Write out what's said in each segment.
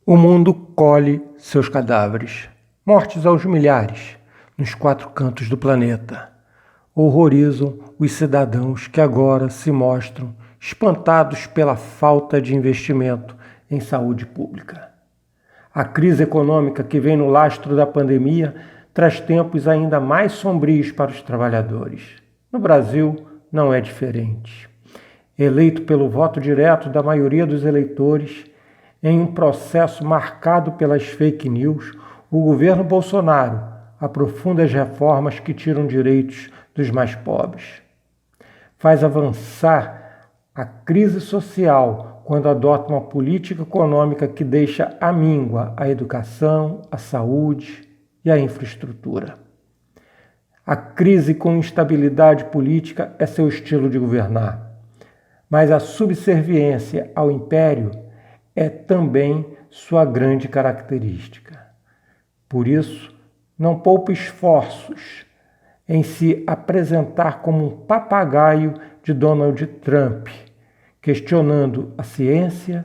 O mundo colhe seus cadáveres, mortes aos milhares, nos 4 cantos do planeta. Horrorizam os cidadãos que agora se mostram espantados pela falta de investimento em saúde pública. A crise econômica que vem no lastro da pandemia traz tempos ainda mais sombrios para os trabalhadores. No Brasil, não é diferente. Eleito pelo voto direto da maioria dos eleitores, em um processo marcado pelas fake news, o governo Bolsonaro aprofunda as reformas que tiram direitos dos mais pobres. Faz avançar a crise social quando adota uma política econômica que deixa à míngua a educação, a saúde e a infraestrutura. A crise com instabilidade política é seu estilo de governar, mas a subserviência ao império é também sua grande característica. Por isso, não poupa esforços em se apresentar como um papagaio de Donald Trump, questionando a ciência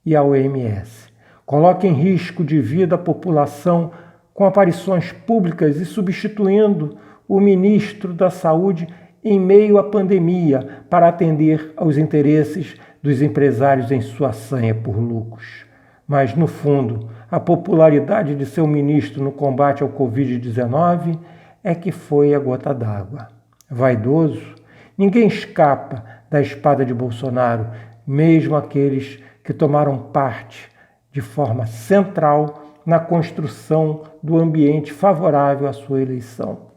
e a OMS. Coloca em risco de vida a população com aparições públicas e substituindo o ministro da Saúde em meio à pandemia para atender aos interesses dos empresários em sua sanha por lucros. Mas, no fundo, a popularidade de seu ministro no combate ao Covid-19 é que foi a gota d'água. Vaidoso, ninguém escapa da espada de Bolsonaro, mesmo aqueles que tomaram parte de forma central na construção do ambiente favorável à sua eleição.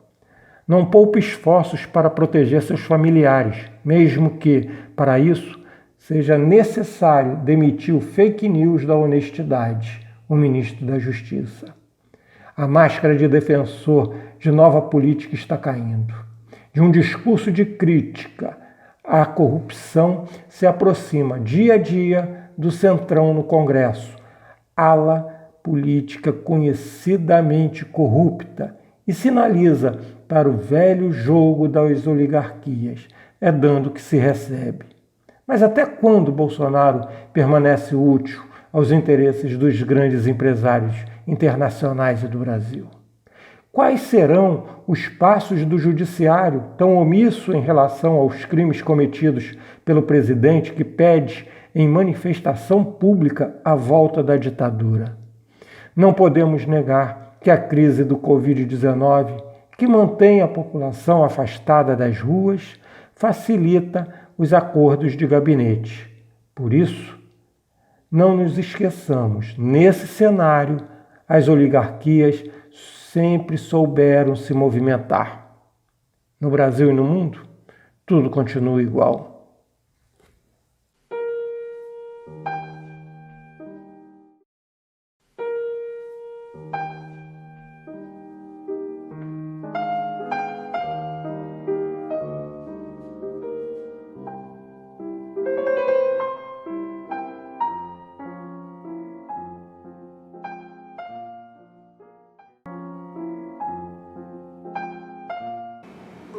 Não poupa esforços para proteger seus familiares, mesmo que, para isso, seja necessário demitir o fake news da honestidade, o ministro da Justiça. A máscara de defensor de nova política está caindo. De um discurso de crítica à corrupção se aproxima dia a dia do centrão no Congresso, ala política conhecidamente corrupta, e sinaliza para o velho jogo das oligarquias, é dando que se recebe. Mas até quando Bolsonaro permanece útil aos interesses dos grandes empresários internacionais e do Brasil? Quais serão os passos do judiciário tão omisso em relação aos crimes cometidos pelo presidente que pede em manifestação pública a volta da ditadura? Não podemos negar que a crise do Covid-19, que mantém a população afastada das ruas, facilita os acordos de gabinete. Por isso, não nos esqueçamos, nesse cenário, as oligarquias sempre souberam se movimentar. No Brasil e no mundo, tudo continua igual.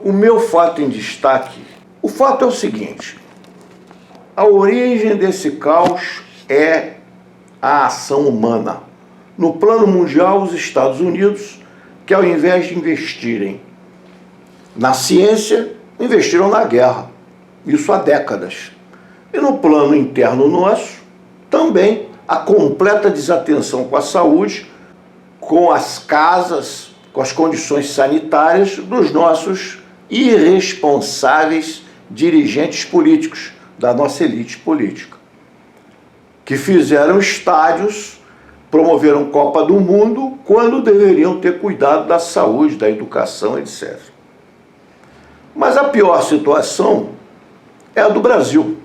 O meu fato em destaque, o fato é o seguinte: a origem desse caos é a ação humana. No plano mundial, os Estados Unidos, que ao invés de investirem na ciência, investiram na guerra. Isso há décadas. E no plano interno nosso, também a completa desatenção com a saúde, com as casas, com as condições sanitárias dos nossos irresponsáveis dirigentes políticos, da nossa elite política, que fizeram estádios, promoveram Copa do Mundo, quando deveriam ter cuidado da saúde, da educação, etc. Mas a pior situação é a do Brasil,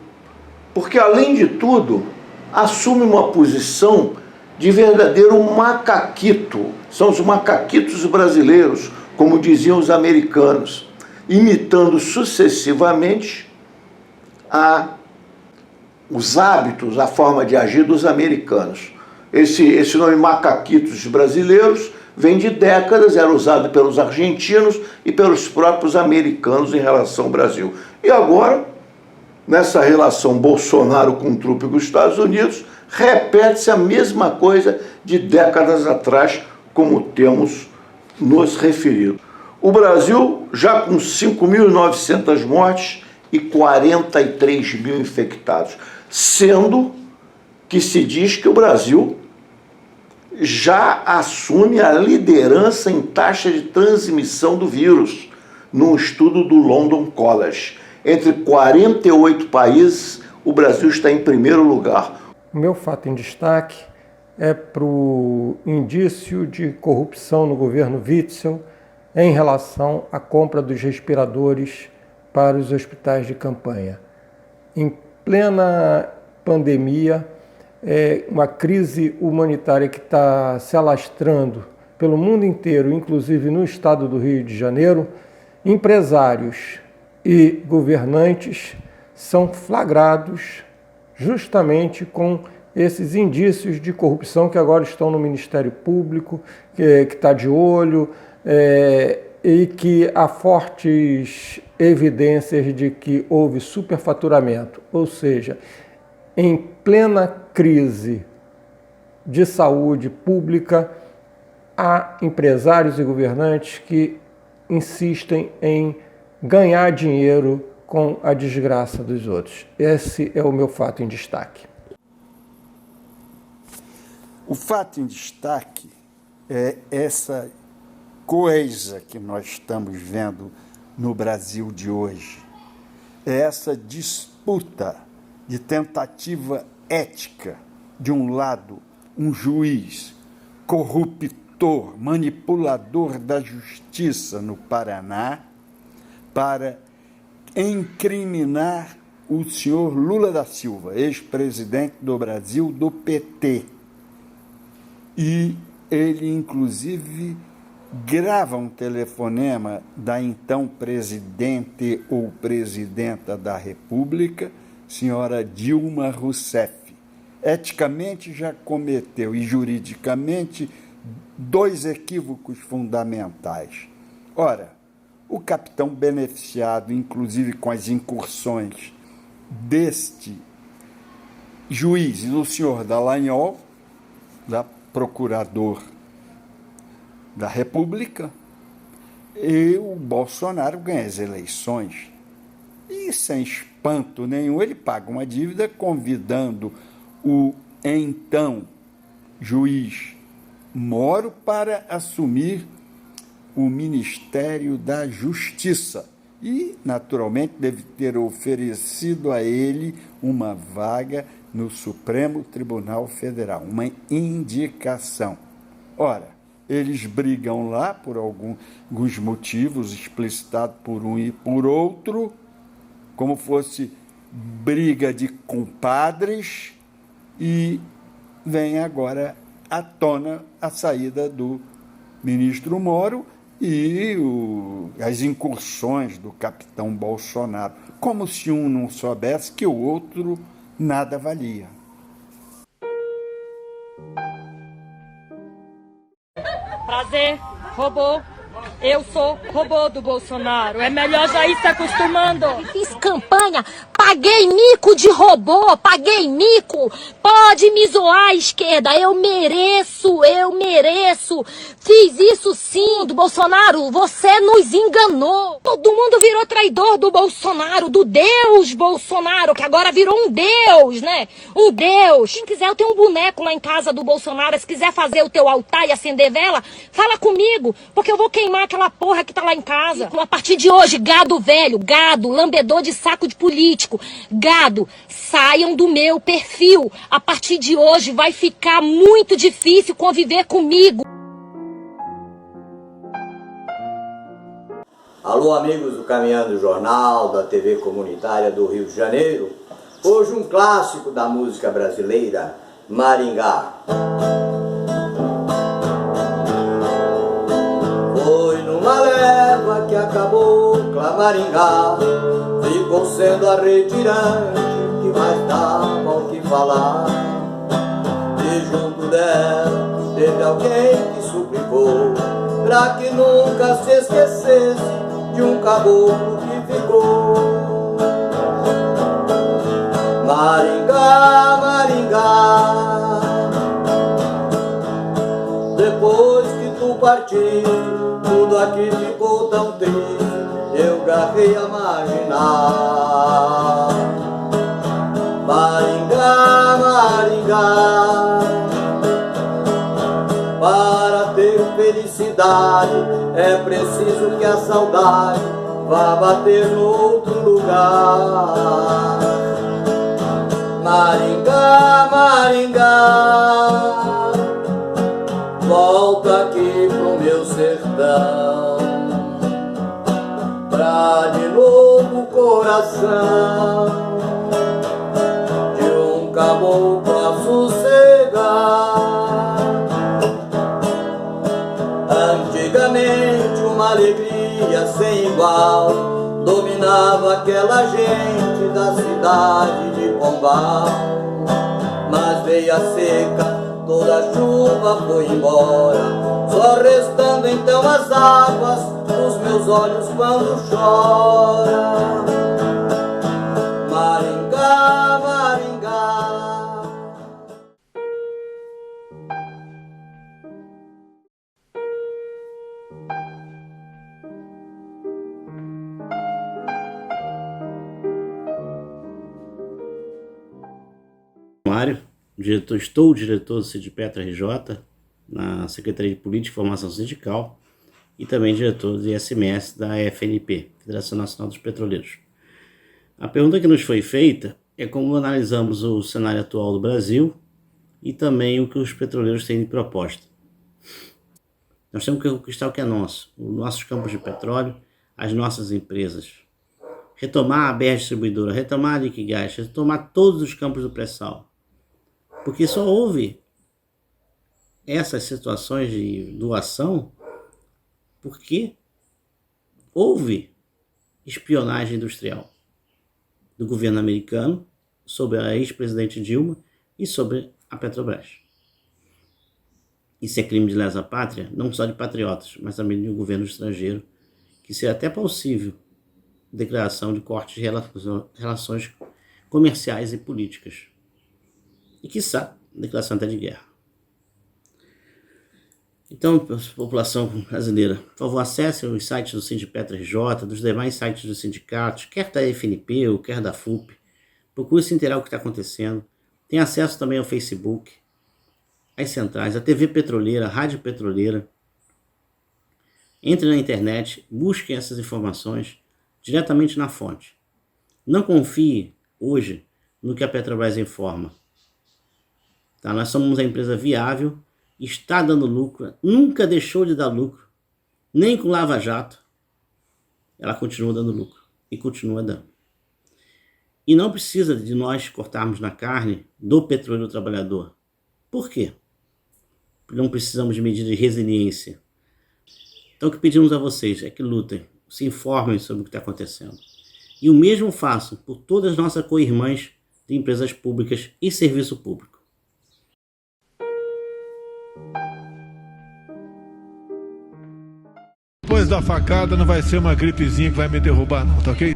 porque, além de tudo, assume uma posição de verdadeiro macaquito. São os macaquitos brasileiros, como diziam os americanos, imitando sucessivamente os hábitos, a forma de agir dos americanos. Esse nome macaquitos brasileiros vem de décadas, era usado pelos argentinos e pelos próprios americanos em relação ao Brasil. E agora nessa relação Bolsonaro com o trupe dos Estados Unidos, repete-se a mesma coisa de décadas atrás, como temos nos referido. O Brasil já com 5.900 mortes e 43 mil infectados, sendo que se diz que o Brasil já assume a liderança em taxa de transmissão do vírus, num estudo do London College. Entre 48 países, o Brasil está em primeiro lugar. O meu fato em destaque é para o indício de corrupção no governo Witzel em relação à compra dos respiradores para os hospitais de campanha. Em plena pandemia, uma crise humanitária que está se alastrando pelo mundo inteiro, inclusive no estado do Rio de Janeiro, empresários e governantes são flagrados justamente com esses indícios de corrupção que agora estão no Ministério Público, que está de olho, e que há fortes evidências de que houve superfaturamento, ou seja, em plena crise de saúde pública, há empresários e governantes que insistem em ganhar dinheiro com a desgraça dos outros. Esse é o meu fato em destaque. O fato em destaque é essa coisa que nós estamos vendo no Brasil de hoje. É essa disputa de tentativa ética. De um lado, um juiz corruptor, manipulador da justiça no Paraná, para incriminar o senhor Lula da Silva, ex-presidente do Brasil do PT. E ele, inclusive, grava um telefonema da então presidente ou presidenta da República, senhora Dilma Rousseff. Eticamente já cometeu e juridicamente 2 equívocos fundamentais. Ora, o capitão beneficiado, inclusive com as incursões deste juiz e do senhor Dallagnol, da procurador da República, e o Bolsonaro ganha as eleições. E sem espanto nenhum, ele paga uma dívida convidando o então juiz Moro para assumir o Ministério da Justiça. E, naturalmente, deve ter oferecido a ele uma vaga no Supremo Tribunal Federal, uma indicação. Ora, eles brigam lá por alguns motivos explicitados por um e por outro, como fosse briga de compadres, e vem agora à tona a saída do ministro Moro e as incursões do capitão Bolsonaro, como se um não soubesse que o outro nada valia. Prazer, robô. Eu sou robô do Bolsonaro. É melhor já ir se acostumando. Fiz campanha, paguei mico de robô, paguei mico. Pode me zoar, esquerda, eu mereço. Fiz isso sim, do Bolsonaro, você nos enganou. Todo mundo virou traidor do Bolsonaro, do Deus Bolsonaro, que agora virou um Deus, né? Um Deus. Quem quiser, eu tenho um boneco lá em casa do Bolsonaro. Se quiser fazer o teu altar e acender vela, fala comigo, porque eu vou queimar aquela porra que tá lá em casa. A partir de hoje, gado velho, gado, lambedor de saco de político, gado, saiam do meu perfil. A partir de hoje vai ficar muito difícil conviver comigo. Alô, amigos do Caminhando Jornal, da TV comunitária do Rio de Janeiro. Hoje um clássico da música brasileira, Maringá. Foi numa leva que acabou Clamaringá, ficou sendo a retirante que mais dava o que falar. E junto dela teve alguém que suplicou pra que nunca se esquecesse de um caboclo que ficou. ti, tudo aqui ficou tão triste, eu gravei a marginal. Maringá, Maringá, para ter felicidade é preciso que a saudade vá bater no outro lugar. Maringá, Maringá, volta aqui pro meu sertão, pra de novo o coração de um caboclo a sossegar. Antigamente uma alegria sem igual dominava aquela gente da cidade de Pombal. Mas veio a seca, toda a chuva foi embora, só restando então as águas nos meus olhos quando chora. Maringá, Maringá. Mário, estou diretor do Sindipetra RJ, na Secretaria de Política e Formação Sindical, e também diretor do ISMS da FNP, Federação Nacional dos Petroleiros. A pergunta que nos foi feita é como analisamos o cenário atual do Brasil e também o que os petroleiros têm de proposta. Nós temos que conquistar o que é nosso, os nossos campos de petróleo, as nossas empresas. Retomar a BR Distribuidora, retomar a Liquigás, retomar todos os campos do pré-sal. Porque só houve essas situações de doação porque houve espionagem industrial do governo americano sobre a ex-presidente Dilma e sobre a Petrobras. Isso é crime de lesa pátria, não só de patriotas, mas também de um governo estrangeiro, que seria até possível declaração de cortes de relações comerciais e políticas. E, quiçá, declaração até de guerra. Então, população brasileira, por favor, acessem os sites do Sindipetra RJ, dos demais sites dos sindicatos, quer da FNP ou quer da FUP. Procure se inteirar o que está acontecendo. Tem acesso também ao Facebook, às centrais, à TV Petroleira, à Rádio Petroleira. Entre na internet, busquem essas informações diretamente na fonte. Não confie hoje no que a Petrobras informa. Tá? Nós somos uma empresa viável, está dando lucro, nunca deixou de dar lucro, nem com Lava Jato. Ela continua dando lucro e continua dando. E não precisa de nós cortarmos na carne do petróleo trabalhador. Por quê? Não precisamos de medidas de resiliência. Então o que pedimos a vocês é que lutem, se informem sobre o que está acontecendo. E o mesmo façam por todas as nossas co-irmãs de empresas públicas e serviço público. Depois da facada não vai ser uma gripezinha que vai me derrubar não, tá ok?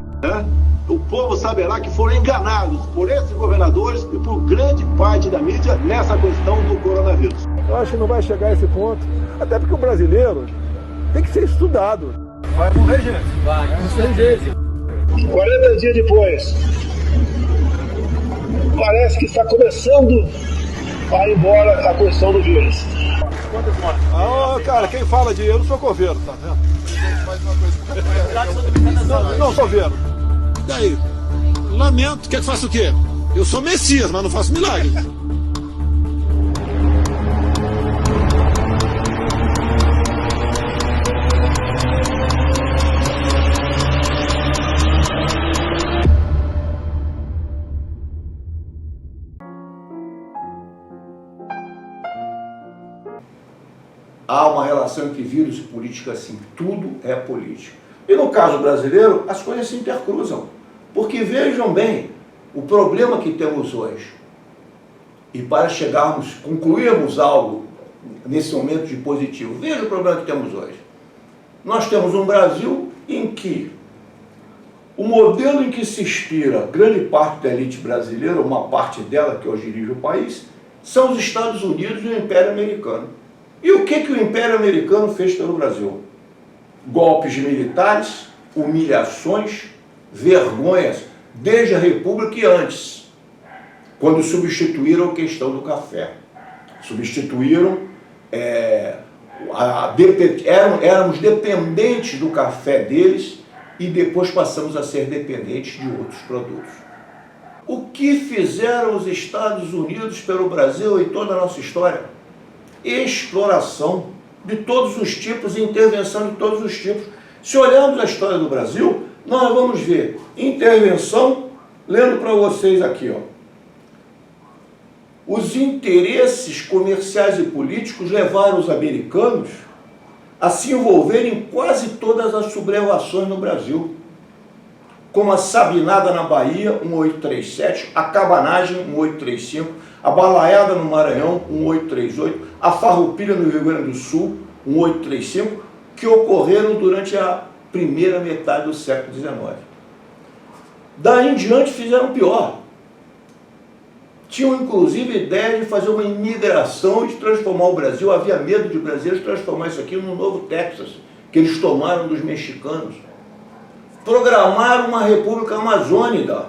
O povo saberá que foram enganados por esses governadores e por grande parte da mídia nessa questão do coronavírus. Eu acho que não vai chegar a esse ponto, até porque o brasileiro tem que ser estudado. Vai morrer, gente. Vai, com certeza. 40 dias depois, parece que está começando a ir embora a questão do vírus. Cara, quem fala de eu não sou coveiro, tá vendo? Não sou coveiro. E daí? Lamento, quer que faça o quê? Eu sou Messias, mas não faço milagre. Há uma relação entre vírus e política, assim, tudo é política. E no caso brasileiro, as coisas se intercruzam. Porque vejam bem o problema que temos hoje. E para concluirmos algo nesse momento de positivo, veja o problema que temos hoje. Nós temos um Brasil em que o modelo em que se inspira grande parte da elite brasileira, uma parte dela que hoje dirige o país, são os Estados Unidos e o Império Americano. E o que o Império Americano fez pelo Brasil? Golpes militares, humilhações, vergonhas, desde a República e antes, quando substituíram a questão do café. Substituíram, éramos dependentes do café deles e depois passamos a ser dependentes de outros produtos. O que fizeram os Estados Unidos pelo Brasil em toda a nossa história? Exploração de todos os tipos e intervenção de todos os tipos. Se olharmos a história do Brasil, nós vamos ver intervenção, lendo para vocês aqui, ó. Os interesses comerciais e políticos levaram os americanos a se envolverem em quase todas as sublevações no Brasil, como a Sabinada na Bahia, 1837, a Cabanagem, 1835, a Balaiada no Maranhão, 1838, a Farroupilha no Rio Grande do Sul, 1835, que ocorreram durante a primeira metade do século XIX. Daí em diante fizeram pior. Tinham inclusive a ideia de fazer uma imigração e de transformar o Brasil. Havia medo de brasileiros transformar isso aqui no novo Texas, que eles tomaram dos mexicanos. Programaram uma república amazônica.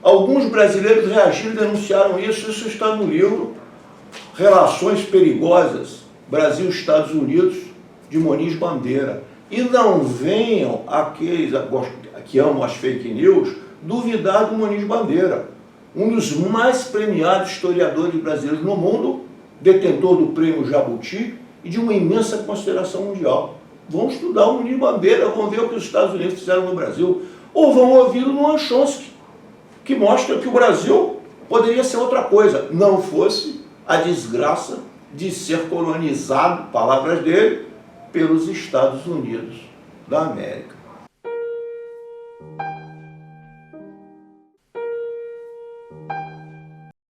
Alguns brasileiros reagiram e denunciaram isso. Isso está no livro Relações Perigosas, Brasil e Estados Unidos, de Moniz Bandeira. E não venham aqueles que amam as fake news duvidar do Moniz Bandeira, um dos mais premiados historiadores brasileiros no mundo, detentor do prêmio Jabuti e de uma imensa consideração mundial. Vão estudar o Moniz Bandeira, vão ver o que os Estados Unidos fizeram no Brasil, ou vão ouvir o Noam Chomsky, que mostra que o Brasil poderia ser outra coisa, não fosse a desgraça de ser colonizado, palavras dele, pelos Estados Unidos da América.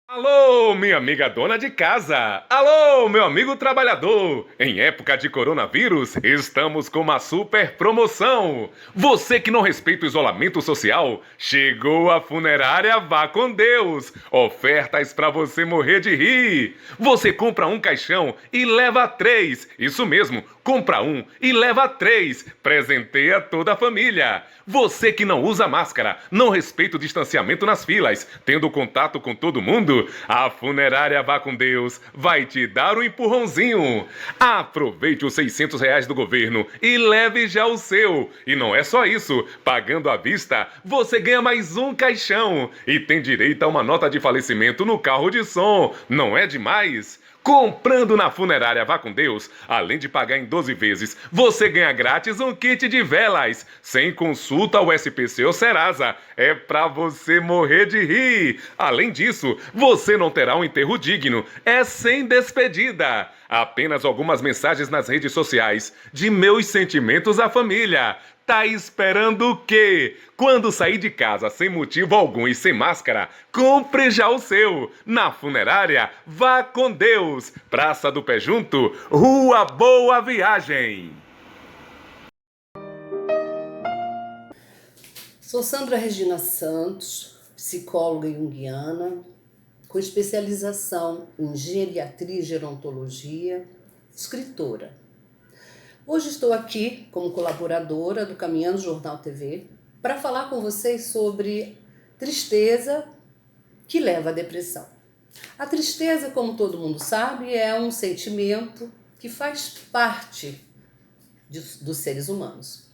Alô, minha amiga dona de casa! Alô, meu amigo trabalhador! Em época de coronavírus, estamos com uma super promoção! Você que não respeita o isolamento social, chegou a Funerária Vá com Deus! Ofertas para você morrer de rir! Você compra um caixão e leva 3! Isso mesmo, compra um e leva 3! Presenteia toda a família! Você que não usa máscara, não respeita o distanciamento nas filas, tendo contato com todo mundo, a Funerária Vá com Deus vai te dar um empurrãozinho. Aproveite os R$600 do governo e leve já o seu. E não é só isso, pagando à vista, você ganha mais um caixão e tem direito a uma nota de falecimento no carro de som. Não é demais? Comprando na Funerária Vá com Deus, além de pagar em 12 vezes, você ganha grátis um kit de velas, sem consulta ao SPC ou Serasa. É pra você morrer de rir. Além disso, você não terá um enterro digno. É sem despedida. Apenas algumas mensagens nas redes sociais. De meus sentimentos à família. Tá esperando o quê? Quando sair de casa sem motivo algum e sem máscara, compre já o seu. Na Funerária, Vá com Deus. Praça do Pé Junto, Rua Boa Viagem. Sou Sandra Regina Santos, psicóloga junguiana, com especialização em geriatria e gerontologia, escritora. Hoje estou aqui como colaboradora do Caminhando Jornal TV para falar com vocês sobre tristeza que leva à depressão. A tristeza, como todo mundo sabe, é um sentimento que faz parte dos seres humanos.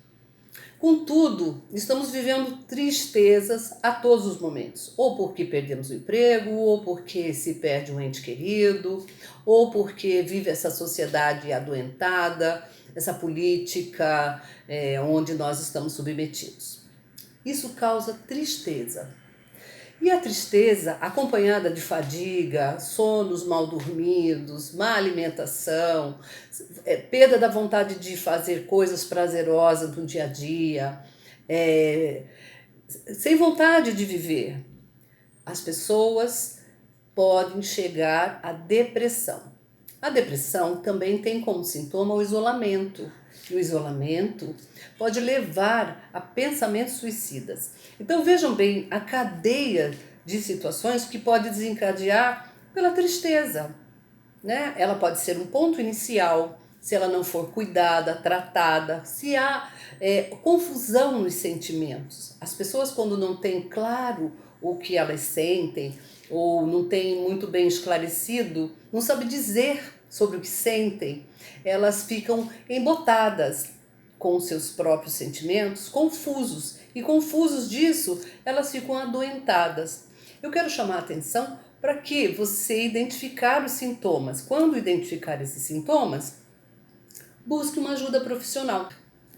Contudo, estamos vivendo tristezas a todos os momentos, ou porque perdemos o emprego, ou porque se perde um ente querido, ou porque vive essa sociedade adoentada, essa política onde nós estamos submetidos. Isso causa tristeza. E a tristeza, acompanhada de fadiga, sonos mal dormidos, má alimentação, perda da vontade de fazer coisas prazerosas no dia a dia, sem vontade de viver, as pessoas podem chegar à depressão. A depressão também tem como sintoma o isolamento. E o isolamento pode levar a pensamentos suicidas. Então vejam bem a cadeia de situações que pode desencadear pela tristeza. né? Ela pode ser um ponto inicial, se ela não for cuidada, tratada, se há confusão nos sentimentos. As pessoas, quando não têm claro o que elas sentem, ou não têm muito bem esclarecido, não sabem dizer sobre o que sentem, elas ficam embotadas com os seus próprios sentimentos, confusos. E confusos disso, elas ficam adoentadas. Eu quero chamar a atenção para que você identificar os sintomas. Quando identificar esses sintomas, busque uma ajuda profissional.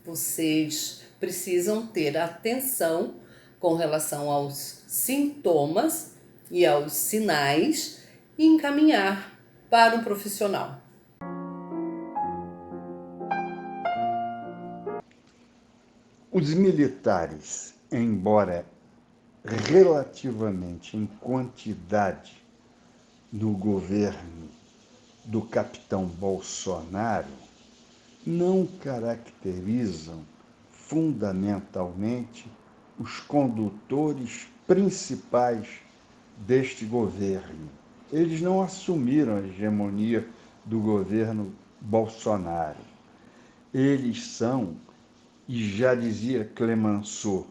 Vocês precisam ter atenção com relação aos sintomas e aos sinais e encaminhar para um profissional. Os militares, embora relativamente em quantidade no governo do capitão Bolsonaro, não caracterizam fundamentalmente os condutores principais deste governo. Eles não assumiram a hegemonia do governo Bolsonaro. Eles são, e já dizia Clemenceau,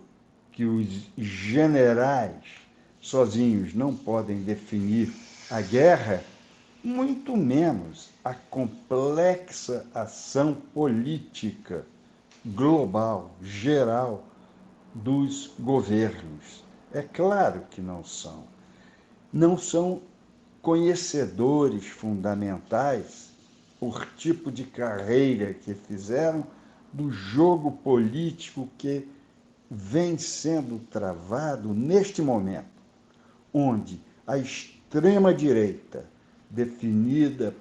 que os generais sozinhos não podem definir a guerra, muito menos a complexa ação política global, geral, dos governos. É claro que não são. Não são conhecedores fundamentais, por tipo de carreira que fizeram, do jogo político que vem sendo travado neste momento, onde a extrema-direita, definida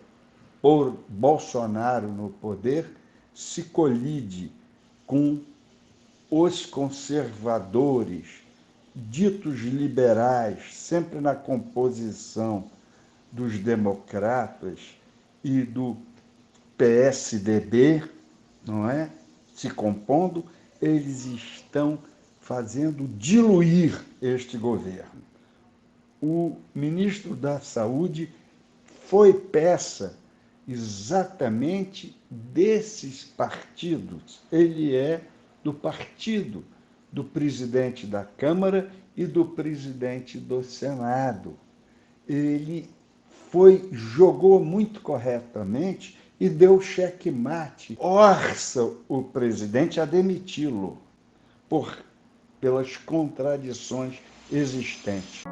por Bolsonaro no poder, se colide com os conservadores, ditos liberais, sempre na composição dos democratas e do PSDB, não é? Se compondo, eles estão fazendo diluir este governo. O ministro da Saúde foi peça exatamente desses partidos. Ele é do partido do presidente da Câmara e do presidente do Senado. Ele jogou muito corretamente e deu checkmate. Orça o presidente a demiti-lo pelas contradições existentes.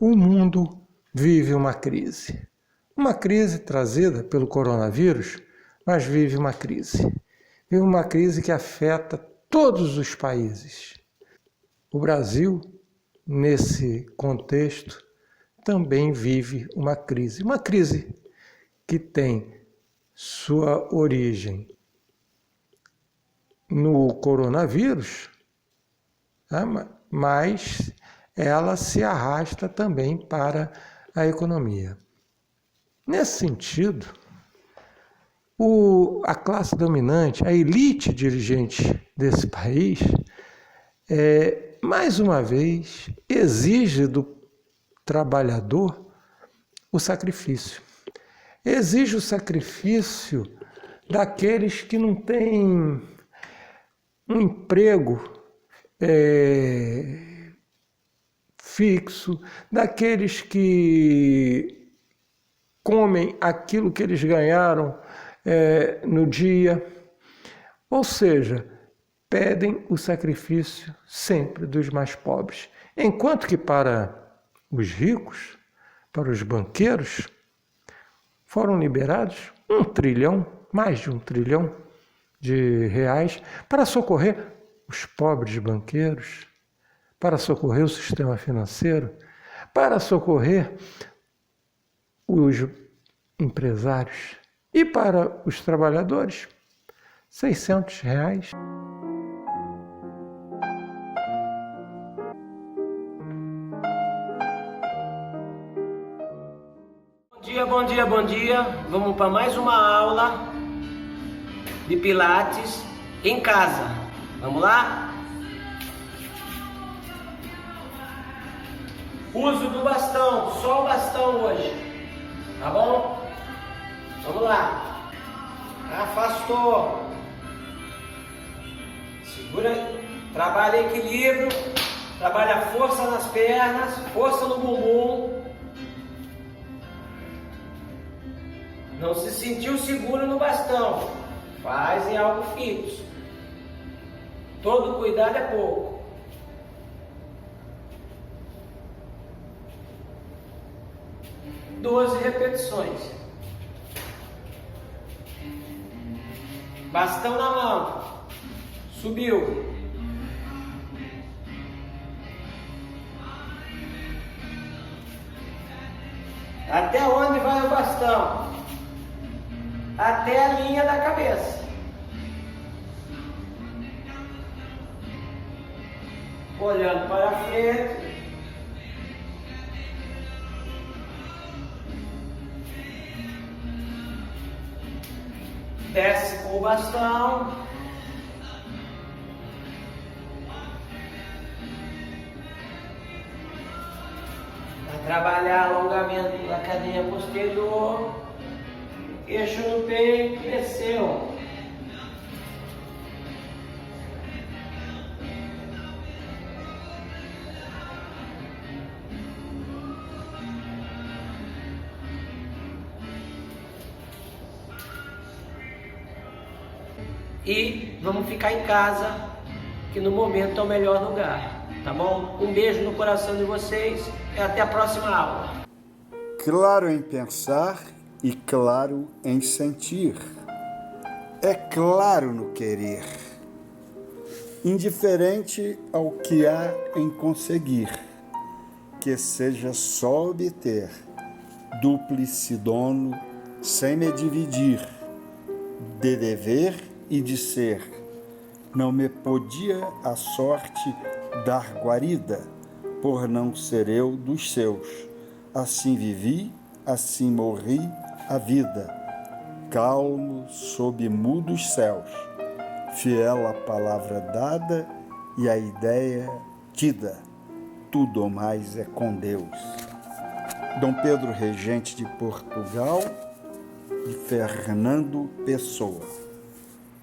O mundo vive uma crise trazida pelo coronavírus, mas vive uma crise. Vive uma crise que afeta todos os países. O Brasil, nesse contexto, também vive uma crise que tem sua origem no coronavírus, mas ela se arrasta também para a economia. Nesse sentido, a classe dominante, a elite dirigente desse país, mais uma vez, exige do trabalhador o sacrifício. Exige o sacrifício daqueles que não têm um emprego fixo, daqueles que comem aquilo que eles ganharam no dia. Ou seja, pedem o sacrifício sempre dos mais pobres. Enquanto que para os ricos, para os banqueiros, foram liberados mais de 1 trilhão de reais para socorrer os pobres banqueiros, para socorrer o sistema financeiro, para socorrer os empresários e para os trabalhadores, R$600. Bom dia. Vamos para mais uma aula de Pilates em casa. Vamos lá? Uso do bastão, só o bastão hoje. Tá bom? Vamos lá. Afastou. Segura, trabalha equilíbrio, trabalha força nas pernas, força no bumbum. Não se sentiu seguro no bastão, faz em algo fixo. Todo cuidado é pouco. – 12 repetições. Bastão na mão. Subiu. Até onde vai o bastão? Até a linha da cabeça. Olhando para frente. Desce com o bastão. Vai trabalhar alongamento da cadeia posterior. Queixo no peito, desceu. E vamos ficar em casa, que no momento é o melhor lugar, tá bom? Um beijo no coração de vocês e até a próxima aula. Claro em pensar e claro em sentir. É claro no querer. Indiferente ao que há em conseguir, que seja só obter, dúplice dono, sem me dividir, de dever e de ser. Não me podia a sorte dar guarida, por não ser eu dos seus. Assim vivi, assim morri a vida, calmo sob mudos céus, fiel à palavra dada e à ideia tida, tudo mais é com Deus. Dom Pedro Regente de Portugal e Fernando Pessoa.